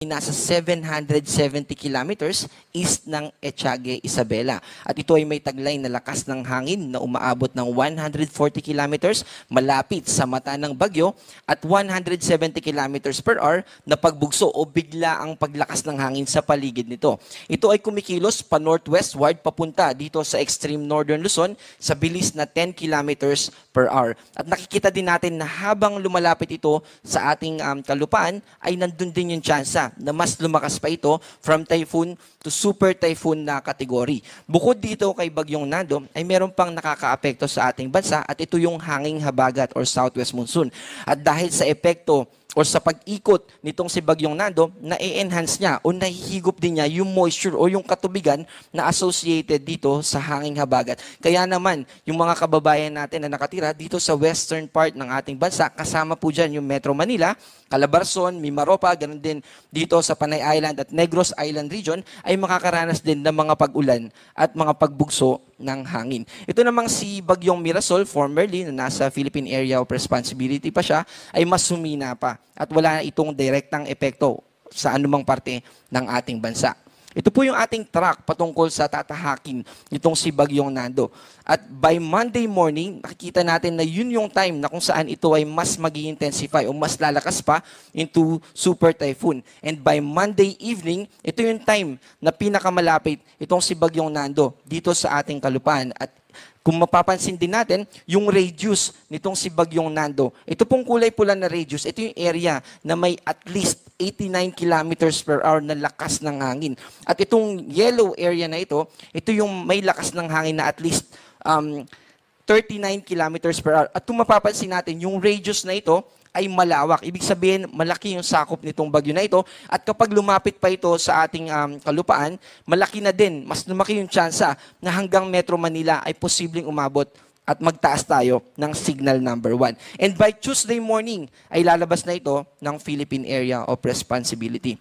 nasa 770 kilometers east ng Etiague, Isabela. At ito ay may taglay na lakas ng hangin na umaabot ng 140 kilometers malapit sa mata ng bagyo at 170 kilometers per hour na pagbugso o bigla ang paglakas ng hangin sa paligid nito. Ito ay kumikilos pa northwestward papunta dito sa extreme northern Luzon sa bilis na 10 kilometers per hour. At nakikita din natin na habang lumalapit ito sa ating kalupaan ay nandun din yung tsansa na mas lumakas pa ito from typhoon to super typhoon na kategory. Bukod dito kay Bagyong Nando ay meron pang nakakaapekto sa ating bansa at ito yung hanging habagat or southwest monsoon. At dahil sa epekto o sa pag-ikot nitong si Bagyong Nando, na-enhance niya o nahihigop din niya yung moisture o yung katubigan na associated dito sa hanging habagat. Kaya naman, yung mga kababayan natin na nakatira dito sa western part ng ating bansa, kasama po dyan yung Metro Manila, Calabarzon, Mimaropa, ganun din dito sa Panay Island at Negros Island region, ay makakaranas din ng mga pag-ulan at mga pagbugso ng hangin. Ito namang si Bagyong Mirasol, formerly na nasa Philippine Area of Responsibility pa siya, ay mas sumina pa at wala itong direktang epekto sa anumang parte ng ating bansa. Ito po yung ating track patungkol sa tatahakin nitong si Bagyong Nando. At by Monday morning, nakikita natin na yun yung time na kung saan ito ay mas mag-intensify o mas lalakas pa into super typhoon. And by Monday evening, ito yung time na pinakamalapit itong si Bagyong Nando dito sa ating kalupaan. At kung mapapansin din natin, yung radius nitong si Bagyong Nando, ito pong kulay pula na radius, ito yung area na may at least 89 kilometers per hour na lakas ng hangin. At itong yellow area na ito yung may lakas ng hangin na at least 39 kilometers per hour. At kung mapapansin natin, yung radius na ito ay malawak. Ibig sabihin, malaki yung sakop nitong bagyo na ito. At kapag lumapit pa ito sa ating kalupaan, malaki na din, mas lumaki yung tsansa na hanggang Metro Manila ay posibleng umabot at magtaas tayo ng signal number 1. And by Tuesday morning, ay lalabas na ito ng Philippine Area of Responsibility.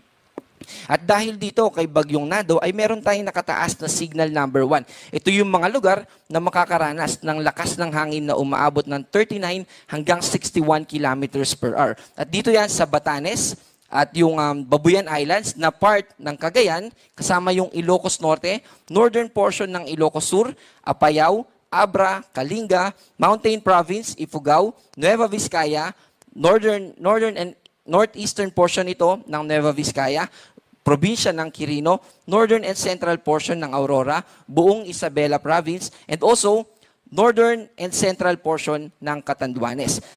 At dahil dito kay Bagyong Nando ay meron tayong nakataas na signal number 1. Ito yung mga lugar na makakaranas ng lakas ng hangin na umaabot ng 39 hanggang 61 kilometers per hour. At dito yan sa Batanes at yung Babuyan Islands na part ng Cagayan, kasama yung Ilocos Norte, northern portion ng Ilocos Sur, Apayao, Abra, Kalinga, Mountain Province, Ifugao, Nueva Vizcaya, northern and northeastern portion ito ng Nueva Vizcaya, probinsya ng Quirino, northern and central portion ng Aurora, buong Isabela Province, and also northern and central portion ng Catanduanes.